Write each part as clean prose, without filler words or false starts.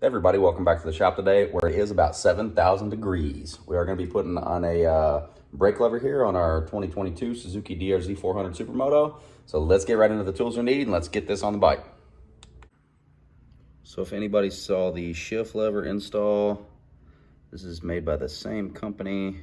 Hey everybody, welcome back to the shop today where it is about 7,000 degrees. We are going to be putting on a brake lever here on our 2022 Suzuki DRZ400 Supermoto. So let's get right into the tools we need and let's get this on the bike. So if anybody saw the shift lever install, this is made by the same company,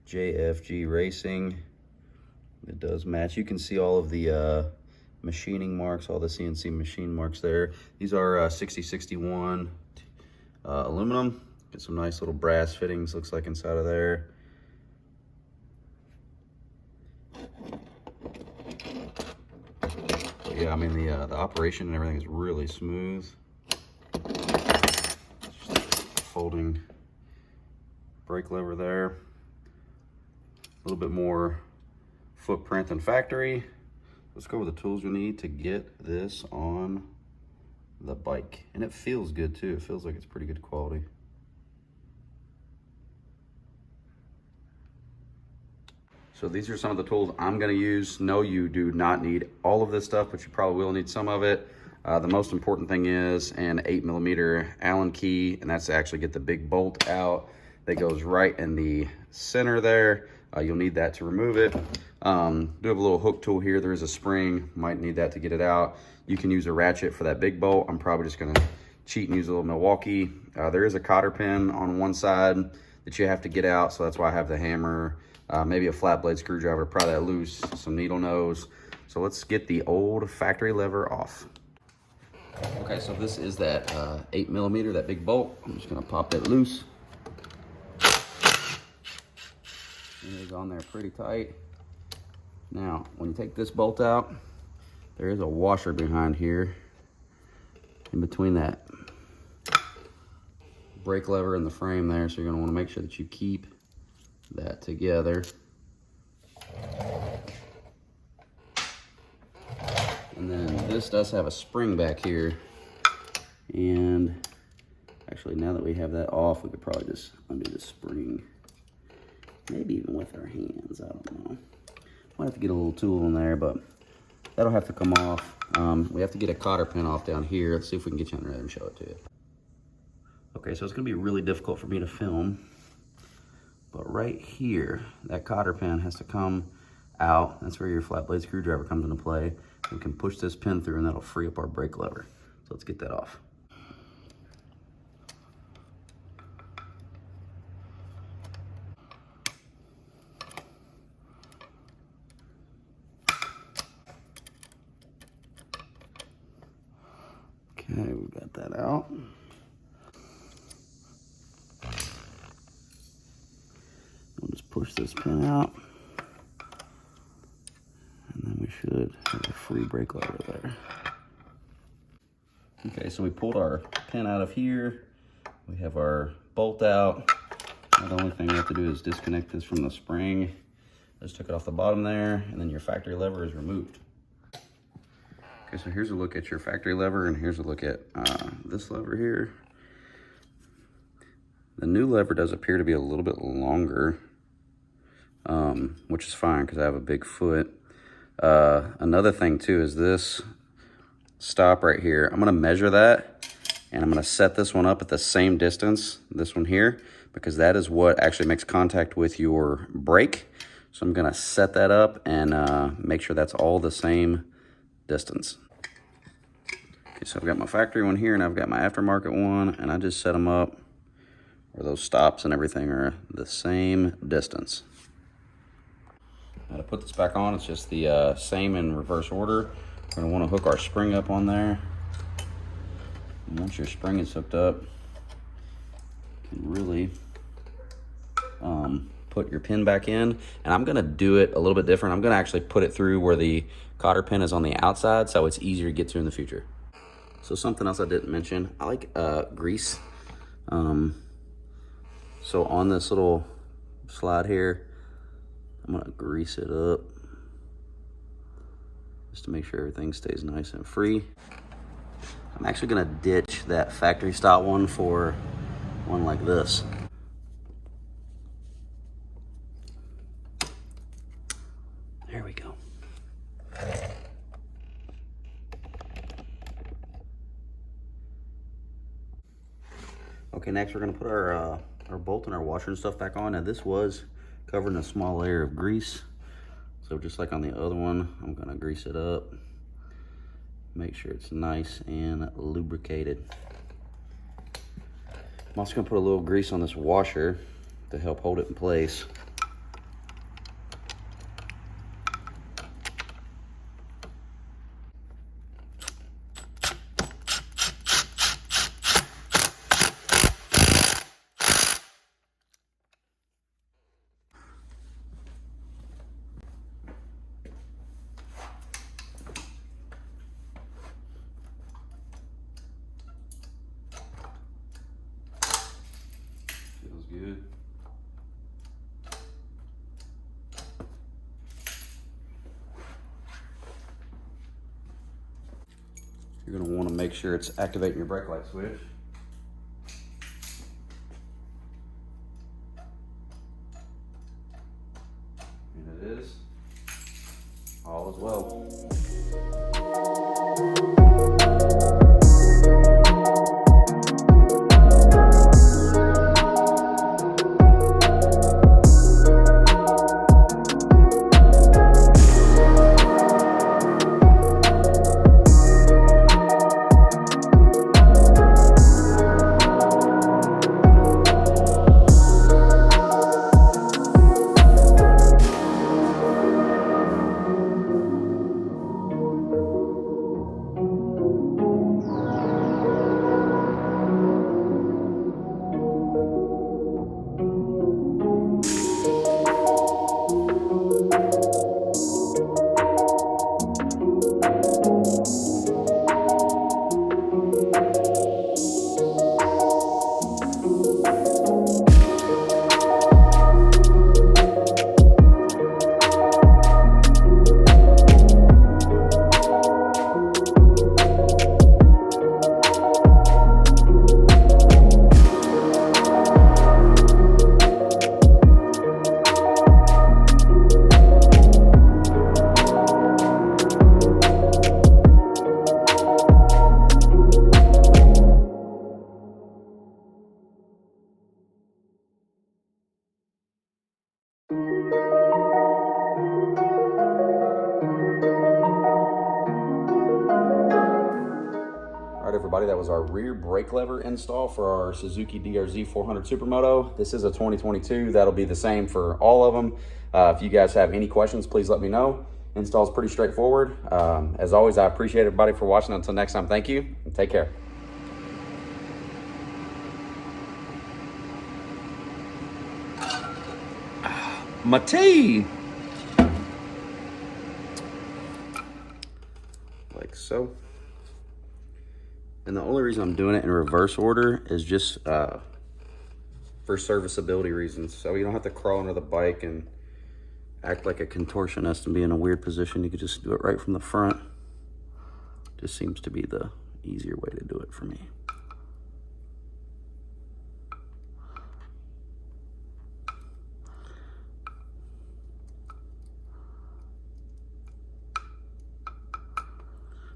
JFG Racing. It does match. You can see all of the machining marks, all the CNC machine marks there. These are 6061 aluminum. Get some nice little brass fittings, looks like inside of there. But yeah, I mean the operation and everything is really smooth. Folding brake lever there. A little bit more footprint than factory. Let's go with the tools we need to get this on the bike. And it feels good too. It feels like it's pretty good quality. So these are some of the tools I'm gonna use. No, you do not need all of this stuff, but you probably will need some of it. The most important thing is an 8mm Allen key, and that's to actually get the big bolt out that goes right in the center there. You'll need that to remove it. Do have a little hook tool here. There is a spring, might need that to get it out. You can use a ratchet for that big bolt. I'm probably just gonna cheat and use a little Milwaukee. There is a cotter pin on one side that you have to get out, so that's why I have the hammer. Maybe a flat blade screwdriver, pry that loose, some needle nose. So let's get the old factory lever off. Okay, so this is that 8mm, that big bolt. I'm just gonna pop that loose. It is on there pretty tight. Now, when you take this bolt out, there is a washer behind here in between that brake lever and the frame there, so you're gonna wanna make sure that you keep that together. And then this does have a spring back here. And actually, now that we have that off, we could probably just undo the spring. Maybe even with our hands, I don't know. Might have to get a little tool in there, but that'll have to come off. We have to get a cotter pin off down here. Let's see if we can get you under there and show it to you. Okay, so it's gonna be really difficult for me to film, but right here, that cotter pin has to come out. That's where your flat blade screwdriver comes into play. We can push this pin through and that'll free up our brake lever. So let's get that off. Okay, we got that out. We'll just push this pin out. And then we should have a free brake lever there. Okay, so we pulled our pin out of here. We have our bolt out. Now the only thing we have to do is disconnect this from the spring. Just took it off the bottom there, and then your factory lever is removed. Okay, so here's a look at your factory lever, and here's a look at this lever here. The new lever does appear to be a little bit longer, which is fine because I have a big foot. Another thing too is this stop right here. I'm gonna measure that, and I'm gonna set this one up at the same distance, this one here, because that is what actually makes contact with your brake. So I'm gonna set that up and make sure that's all the same distance. Okay, so I've got my factory one here and I've got my aftermarket one, and I just set them up where those stops and everything are the same distance. Now to put this back on, it's just the same in reverse order. We're gonna wanna hook our spring up on there. And once your spring is hooked up, you can really put your pin back in. And I'm gonna do it a little bit different. I'm gonna actually put it through where the cotter pin is on the outside, so it's easier to get to in the future. So something else I didn't mention, I like grease. So on this little slide here, I'm gonna grease it up just to make sure everything stays nice and free. I'm actually gonna ditch that factory style one for one like this. There we go. Okay, next we're gonna put our bolt and our washer and stuff back on. Now this was covered in a small layer of grease. So just like on the other one, I'm gonna grease it up. Make sure it's nice and lubricated. I'm also gonna put a little grease on this washer to help hold it in place. Feels good. You're going to want to make sure it's activating your brake light switch. And it is. All is well. All right, everybody, that was our rear brake lever install for our Suzuki DRZ400 Supermoto. This is a 2022. That'll be the same for all of them. If you guys have any questions, please let me know. Install's pretty straightforward. As always, I appreciate everybody for watching. Until next time, thank you and take care. My tea! Like so. And the only reason I'm doing it in reverse order is just for serviceability reasons. So you don't have to crawl under the bike and act like a contortionist and be in a weird position. You could just do it right from the front. Just seems to be the easier way to do it for me.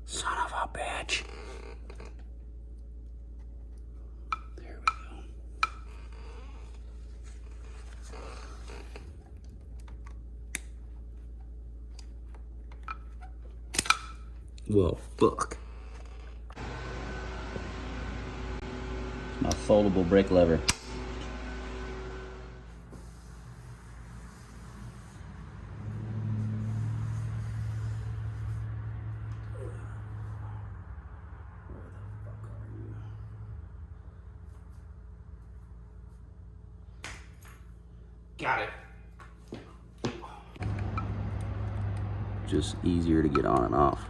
Son of a bitch. There we go. Well, fuck. My foldable brake lever. Got it. Just easier to get on and off.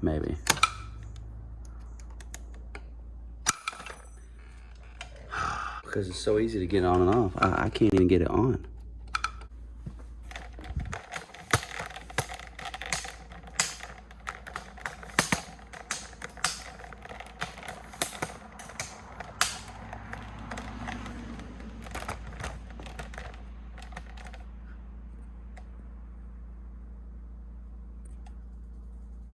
Maybe. Because it's so easy to get on and off. I can't even get it on.